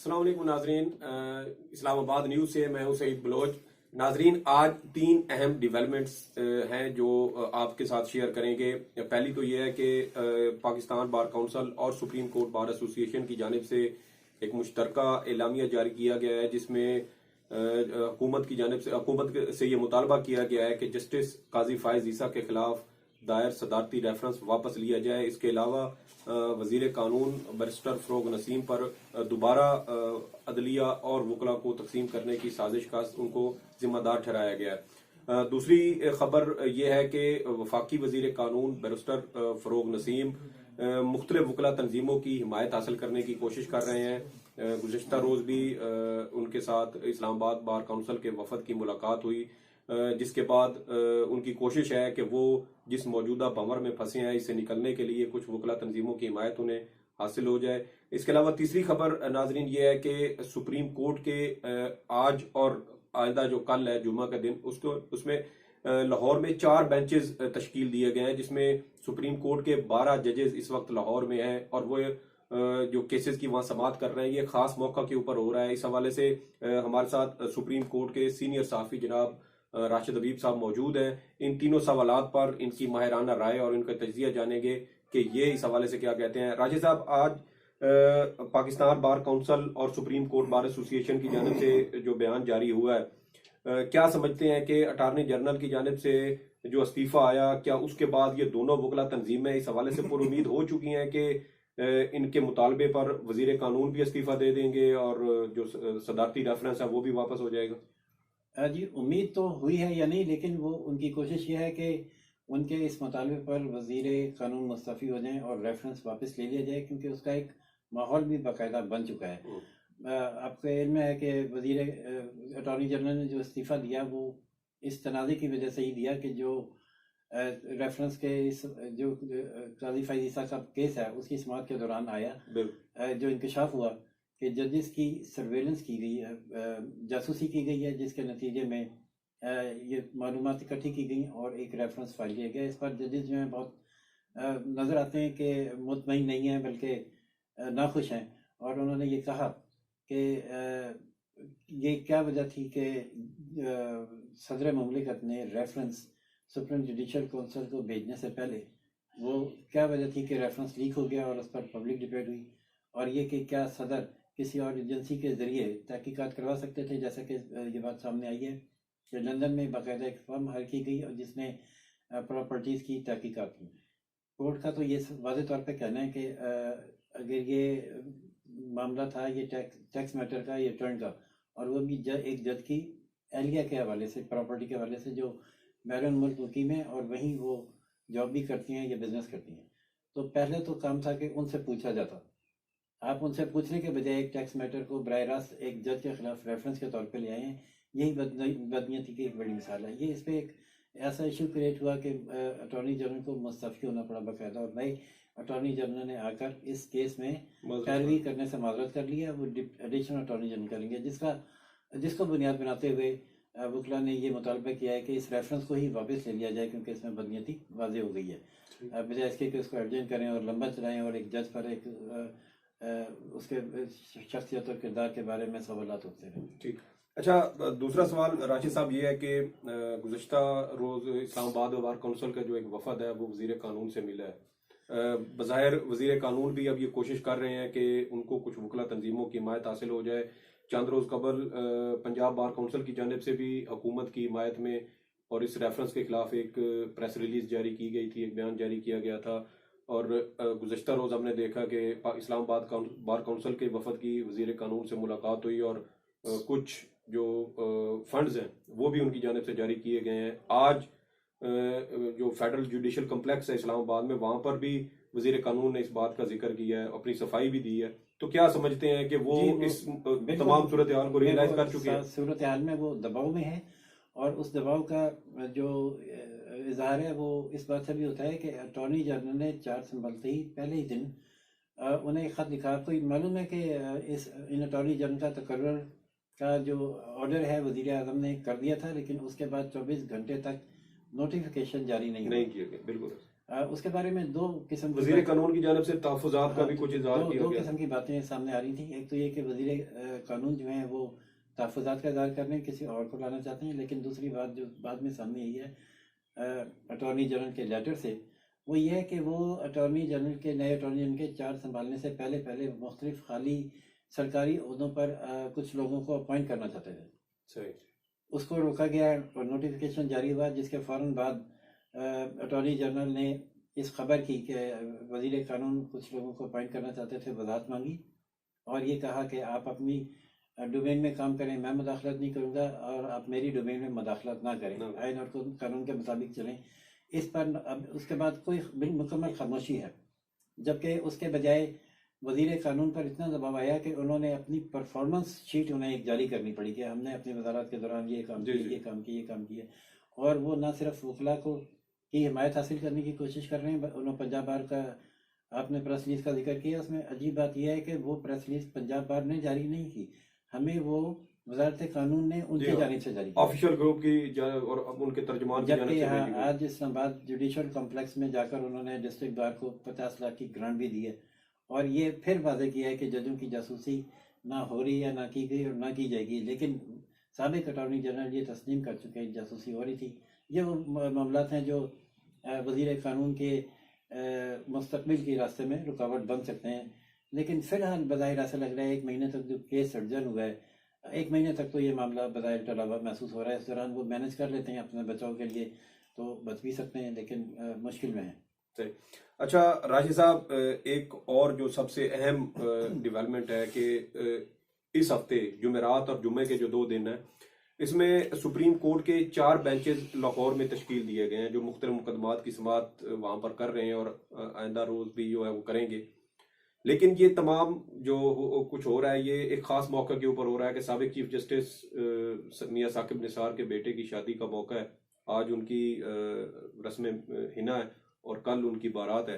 अस्सलाम वालेकुम नाजरीन, इस्लामाबाद न्यूज़ से मैं हूं सईद बलोच। नाजरीन, आज तीन अहम डेवलपमेंट्स हैं जो आपके साथ शेयर करेंगे। पहली तो यह है कि पाकिस्तान बार काउंसिल और सुप्रीम कोर्ट बार एसोसिएशन की जानिब से एक मुश्तरका एलामिया जारी किया गया है, जिसमें हुकूमत से ये मुतालबा किया गया है कि जस्टिस काजी फायज ईसा के खिलाफ दायर सदारती रेफरेंस वापस लिया जाए। इसके अलावा वजीर कानून बैरिस्टर फरोग नसीम पर दोबारा अदलिया और वकला को तकसीम करने की साजिश का उनको जिम्मेदार ठहराया गया है। दूसरी खबर यह है कि वफाकी वजीर कानून बैरिस्टर फरोग नसीम मुख्तलिफ वकला तंजीमों की हिमायत हासिल करने की कोशिश कर रहे हैं। गुज़श्ता रोज भी उनके साथ इस्लामाबाद बार काउंसिल के वफद की मुलाकात हुई, जिसके बाद उनकी कोशिश है कि वो जिस मौजूदा भंवर में फंसे हैं इससे निकलने के लिए कुछ वकला तंजीमों की हिमायत उन्हें हासिल हो जाए। इसके अलावा तीसरी खबर नाजरीन ये है कि सुप्रीम कोर्ट के आज और आइंदा जो कल है जुमा का दिन, उसमें लाहौर में 4 बेंचेस तश्कील दिए गए हैं, जिसमें सुप्रीम कोर्ट के 12 जजेस इस वक्त लाहौर में हैं और वो जो केसेस की वहां समाअत कर रहे हैं। ये खास मौका के ऊपर हो रहा है। इस हवाले से हमारे साथ सुप्रीम कोर्ट के सीनियर सहाफी जनाब राशिद हबीब साहब मौजूद हैं। इन तीनों सवालात पर इनकी माहिराना राय और इनका तजिया जानेंगे कि ये इस हवाले से क्या कहते हैं। राशिद साहब, आज पाकिस्तान बार काउंसिल और सुप्रीम कोर्ट बार एसोसिएशन की जानिब से जो बयान जारी हुआ है, क्या समझते हैं कि अटार्नी जनरल की जानिब से जो इस्तीफा आया, क्या उसके बाद ये दोनों वकला तंजीमें इस हवाले से पुरुमीद हो चुकी हैं कि इनके मुतालबे पर वजीर कानून भी इस्तीफा दे देंगे और जो सदारती रेफरेंस है वो भी वापस हो जाएगा? जी, उम्मीद तो हुई है या नहीं, लेकिन वो उनकी कोशिश ये है कि उनके इस मुतालबे पर वजीर कानून मुस्तफ़ी हो जाएं और रेफरेंस वापस ले लिया जाए, क्योंकि उसका एक माहौल भी बाकायदा बन चुका है। आपको इल्म है कि वजीर अटॉर्नी जनरल ने जो इस्तीफ़ा दिया वो इस तनाज़े की वजह से ही दिया कि जो रेफरेंस के इस जो काजी फायज ईसा का केस है उसकी समाअत के दौरान आया, जो इंकशाफ हुआ कि जजेस की सर्वेलेंस की गई है, जासूसी की गई है, जिसके नतीजे में ये मालूमात इकट्ठी की गई और एक रेफरेंस फाइल किया गया। इस पर जजेस जो हैं बहुत नज़र आते हैं कि मुतमईन नहीं हैं, बल्कि नाखुश हैं। और उन्होंने ये कहा कि ये क्या वजह थी कि सदर मुमलिकत ने रेफरेंस सुप्रीम जुडिशल काउंसिल को भेजने से पहले वो क्या वजह थी कि रेफरेंस लीक हो गया और उस पर पब्लिक डिबेट हुई, और ये कि क्या सदर किसी और एजेंसी के जरिए तहकीकात करवा सकते थे, जैसा कि ये बात सामने आई है कि लंदन में बाकायदा एक फर्म हायर की गई और जिसने प्रॉपर्टीज़ की तहकीकात की। कोर्ट का तो ये वाज़ेह तौर पे कहना है कि अगर ये मामला था ये टैक्स मैटर का, ये टर्न का, और वो भी एक जज की एहलिया के हवाले से, प्रॉपर्टी के हवाले से, जो बैरून मुल्क मुकीम है और वहीं वो जॉब भी करती हैं या बिजनेस करती हैं। तो पहले तो काम था कि उनसे पूछा जाता। आप उनसे पूछने के बजाय एक टैक्स मैटर को बराह रास्त एक जज के खिलाफ रेफरेंस के तौर पे ले आए हैं। यही बदनीयती की एक बड़ी मिसाल है। ये इस पर एक ऐसा इशू क्रिएट हुआ कि अटॉर्नी जनरल को मुस्तफ़ी होना पड़ा बाकायदा, और नए अटॉर्नी जनरल ने आकर इस केस में पैरवी करने से माजरत कर लिया। वो एडिशनल अटॉर्नी जनरल करेंगे, जिसको बुनियाद बनाते हुए वकला ने ये मुतालबा किया है कि इस रेफरेंस को ही वापस ले लिया जाए, क्योंकि इसमें बदनीयती वाज़ेह हो गई है। बजाय इसके कि उसको एडजेंट करें और लंबा चलाएं और एक जज पर एक उसके शख्सियत और किरदार के बारे में सवालात उठते हैं। ठीक। अच्छा, दूसरा सवाल राशिद साहब ये है कि गुज़श्ता रोज इस्लामाबाद बार काउंसिल का जो एक वफद है वो वजीर कानून से मिला है। बज़ाहिर वजीर कानून भी अब ये कोशिश कर रहे हैं कि उनको कुछ वकला तंजीमों की हिमायत हासिल हो जाए। चंद रोज कबल पंजाब बार काउंसिल की जानिब से भी हुकूमत की हिमायत में और इस रेफरेंस के खिलाफ एक प्रेस रिलीज जारी की गई थी, एक बयान जारी किया गया था। और गुज़श्ता रोज हमने देखा कि इस्लामाबाद बार काउंसिल के वफद की वजीर कानून से मुलाकात हुई और कुछ जो फंड्स हैं वो भी उनकी जानिब से जारी किए गए हैं। आज जो फेडरल जुडिशल कम्प्लेक्स है इस्लामाबाद में, वहां पर भी वजीर कानून ने इस बात का जिक्र किया है, अपनी सफाई भी दी है। तो क्या समझते हैं कि वो इस तमाम सूरत हाल को रियलाइज कर चुके हैं? सूरत हाल में वो दबाव में है, और उस दबाव का जो इजहार है वो इस बात से भी होता है कि अटॉर्नी जनरल ने चार्ज संभलते ही पहले ही दिन उन्हें एक खत लिखा। आपको मालूम है कि इन अटॉर्नी जनरल का तकर्रर का जो ऑर्डर है वजीर आजम ने कर दिया था, लेकिन उसके बाद 24 घंटे तक नोटिफिकेशन जारी नहीं किया गया। बिल्कुल। उसके बारे में दो किस्म की वजीर कानून की जानिब से तहफ़्फ़ुज़ात का भी कुछ इज़हार दो किया दो गया। किस्म की बातें सामने आ रही थी। एक तो ये कि वजीर कानून जो है वो तहफ़्फ़ुज़ात का इज़हार कर रहे हैं, किसी और को लाना चाहते हैं। लेकिन दूसरी बात जो बाद में सामने आई है अटॉर्नी जनरल के लेटर से, वो ये है कि वो अटॉर्नी जनरल के नए अटॉर्नी जनरल के चार्ज संभालने से पहले पहले मुख्तलिफ खाली सरकारी ओहदों पर कुछ लोगों को अपॉइंट करना चाहते थे। सही। उसको रोका गया और नोटिफिकेशन जारी हुआ, जिसके फ़ौरन बाद अटॉर्नी जनरल ने इस खबर की कि वजीर कानून कुछ लोगों को अपॉइंट करना चाहते थे, वजाहत मांगी और ये कहा कि आप अपनी डोमेन में काम करें, मैं मुदाखलत नहीं करूँगा और आप मेरी डोमेन में मुदाखलत ना करें, आइन और कानून के मुताबिक चलें। इस पर अब उसके बाद कोई मुकम्मल खामोशी है, जबकि उसके बजाय वजीर कानून पर इतना दबाव आया कि उन्होंने अपनी परफॉर्मेंस शीट उन्हें एक जारी करनी पड़ी कि हमने अपनी वजारत के दौरान ये काम किया, ये काम किया, ये काम किया। और वो ना सिर्फ वकला को की हिमायत हासिल करने की कोशिश कर रहे हैं। उन्होंने पंजाब बार का आपने प्रेस रिलीज का जिक्र किया, उसमें अजीब बात यह है कि वो प्रेस रिलीज पंजाब बार ने जारी नहीं की, हमें वो वजारत कानून ने उनकी जानिब से जारी की, ऑफिशियल ग्रुप की और उनके तर्जुमान की जानिब से जबकि भेजी गई। आज इस्लामाबाद जुडिशल कॉम्प्लेक्स में जाकर उन्होंने डिस्ट्रिक्ट बार को 50 लाख की ग्रांट भी दी है और ये फिर वाजे किया है कि जजों की जासूसी ना हो रही है, ना की गई और ना की जाएगी। लेकिन साबिक अटॉर्नी जनरल ये तस्लीम कर चुके हैं जासूसी हो रही थी। ये वो मामला हैं जो वजीर कानून के मुस्तकबिल के रास्ते में रुकावट बन सकते हैं। लेकिन फिलहाल बज़ाहिर ऐसा लग रहा है 1 महीने तक जो केस सर्जन हुआ है, 1 महीने तक तो ये मामला बज़ाहिर टला हुआ महसूस हो रहा है। इस दौरान वो मैनेज कर लेते हैं अपने बचाव के लिए तो बच भी सकते हैं, लेकिन मुश्किल में है। सही। अच्छा राशि साहब, एक और जो सबसे अहम डेवलपमेंट है कि इस हफ्ते जुमेरात और जुमे के जो 2 दिन हैं, इसमें सुप्रीम कोर्ट के 4 बेंचेस लाहौर में तश्कील दिए गए हैं जो मुख्तलिफ मुकदमात की समाअत वहाँ पर कर रहे हैं और आइंदा रोज भी जो है वो करेंगे। लेकिन ये तमाम जो कुछ हो रहा है ये एक खास मौके के ऊपर हो रहा है कि साबिक चीफ जस्टिस मियां साकिब निसार के बेटे की शादी का मौका है। आज उनकी रस्म हिना है और कल उनकी बारात है।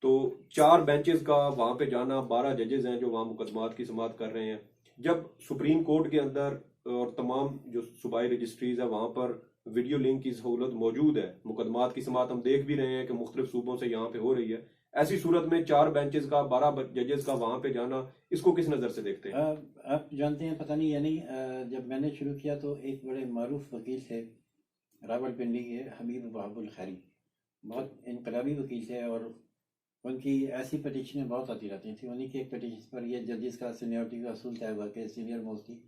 तो 4 बेंचेस का वहां पे जाना, 12 जजेस हैं जो वहां मुकदमात की समाअत कर रहे हैं। जब सुप्रीम कोर्ट के अंदर और तमाम जो सूबाई रजिस्ट्रीज है वहां पर वीडियो लिंक की सहूलत मौजूद है, मुकदमात की समाअत हम देख भी रहे हैं कि मुख्तलिफ सूबों से यहाँ पे हो रही है। ऐसी सूरत में 4 बेंचेस का 12 जजेस का वहां पे जाना, इसको किस नजर से देखते हैं? आप जानते हैं, पता नहीं यानी जब मैंने शुरू किया तो एक बड़े मारूफ वकील थे रावलपिंडी के, हबीब वहाबुल खैरी, बहुत इनकलाबी वकील थे और उनकी ऐसी पटिशनें बहुत आती रहती थी। उन्हीं की एक पटिशन पर ये जजेस का सीनियरिटी का असूल तय हुआ कि सीनियर मोस्ट ही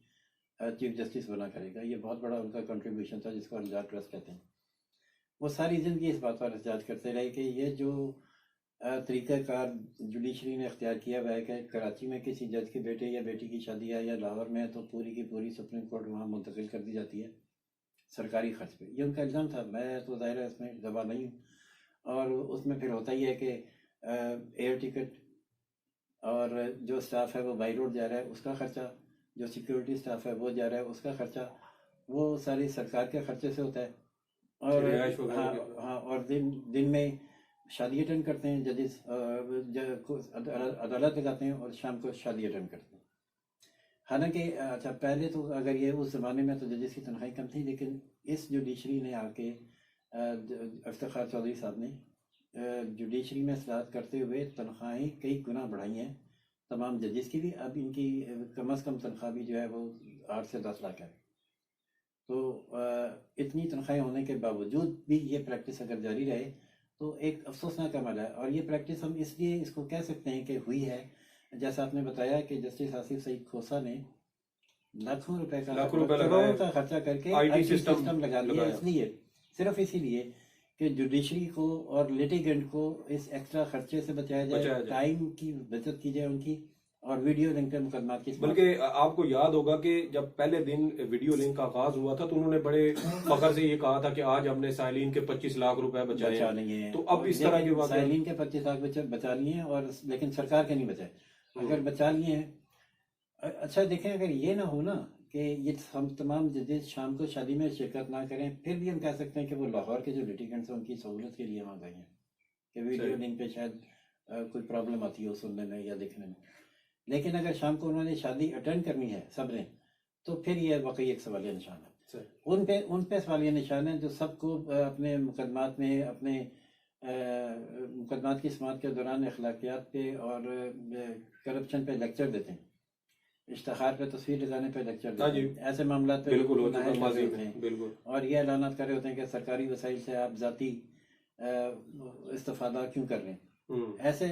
चीफ जस्टिस बना करेगा। ये बहुत बड़ा उनका कंट्रीब्यूशन था जिसको अनजात ट्रस्ट कहते हैं। वो सारी ज़िंदगी इस बात पर एहतजाज करते रहे कि ये जो तरीक़ाकार जुडिशरी ने अख्तियार किया हुआ है कि कराची में किसी जज के बेटे या बेटी की शादी है या लाहौर में है तो पूरी की पूरी सुप्रीम कोर्ट वहाँ मुंतकिल कर दी जाती है सरकारी खर्च पे। ये उनका इल्ज़ाम था। मैं तो ज़ाहिर है इसमें दबा नहीं हूँ। और उसमें फिर होता ही है कि एयर टिकट और जो स्टाफ है वो बाई रोड जा रहा है उसका खर्चा, जो सिक्योरिटी स्टाफ है वो जा रहा है उसका खर्चा, वो सारी सरकार के खर्चे से होता है। और हाँ, और दिन में शादी अटेंड करते हैं जजेस, अदालत लगाते हैं और शाम को शादी अटेंड करते हैं। हालांकि अच्छा, पहले तो अगर ये उस ज़माने में तो जजेस की तनख्वाही कम थी, लेकिन इस जुडिशरी ने आके इफ्तिखार चौधरी साहब ने जुडिशरी में इस्लाहत करते हुए तनख्वाहें कई गुना बढ़ाई हैं तमाम जजेस की भी। अब इनकी कम अज़ कम तनख्वाह भी जो है वो 8 से 10 लाख है। तो इतनी तनख्वाहें होने के बावजूद भी ये प्रैक्टिस अगर जारी रहे तो एक अफसोसनाक अमल है। और ये प्रैक्टिस हम इसलिए इसको कह सकते हैं कि हुई है, जैसा आपने बताया कि जस्टिस आसिफ सईद खोसा ने लाखों रुपए का, करोड़ों का खर्चा करके IT सिस्टम लगा लिया, इसलिए सिर्फ इसीलिए कि जुडिशरी को और लिटिगेंट को इस एक्स्ट्रा खर्चे से बचाया जाए, टाइम की बचत की जाए उनकी, और वीडियो लिंक पे मुकदमा की। बल्कि आपको याद होगा कि जब पहले दिन वीडियो लिंक का आगाज हुआ था तो उन्होंने बड़े फखर से ये कहा था कि आज हमने साइलिन के 25 लाख रुपए बचा लिए हैं। तो अब इस तरह के साइलिन के 25 लाख बचा लिए हैं और लेकिन सरकार के नहीं बचाए। अगर बचा लिए हैं, अच्छा देखें, अगर ये ना हो ना कि ये हम तमाम जजेस शाम को शादी में शिरकत ना करें, फिर भी हम कह सकते हैं कि वो लाहौर के जो लिटिगेंट्स हैं उनकी सहूलत के लिए वहाँ गए हैं कि वीडियो लिंक पे शायद कोई प्रॉब्लम आती हो सुनने में या देखने में। लेकिन अगर शाम को उन्होंने शादी अटेंड करनी है सब ने, तो फिर ये वाकई एक सवालिया निशान है। उन पे सवालिया निशान है जो सबको अपने मुकदमात में, अपने मुकदमात की समाअत के दौरान अखलाकियात पे और करप्शन पे लेक्चर देते हैं, इश्तहार पे तस्वीर लगाने पे लेक्चर हाँ देते जी, हैं, ऐसे मामलात पे बिल्कुल हो चुका नाहल कर माजी रहे होते में, हैं बिल्कुल। और ये ऐलानात कर रहे होते हैं कि सरकारी वसाइल से आप जाती इस्तेफादा क्यों कर रहे हैं। ऐसे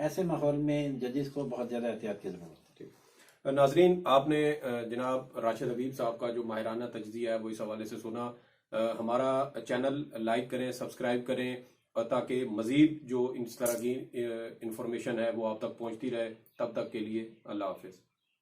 ऐसे माहौल में जजेस को बहुत ज़्यादा एहतियात की ज़रूरत है। ठीक। नाजरीन, आपने जनाब राशिद हबीब साहब का जो माहिराना तजज़िया है वो इस हवाले से सुना। हमारा चैनल लाइक करें, सब्सक्राइब करें, और ताकि मज़ीद जो इस तरह की इंफॉर्मेशन है वो आप तक पहुंचती रहे। तब तक के लिए अल्लाह हाफिज़।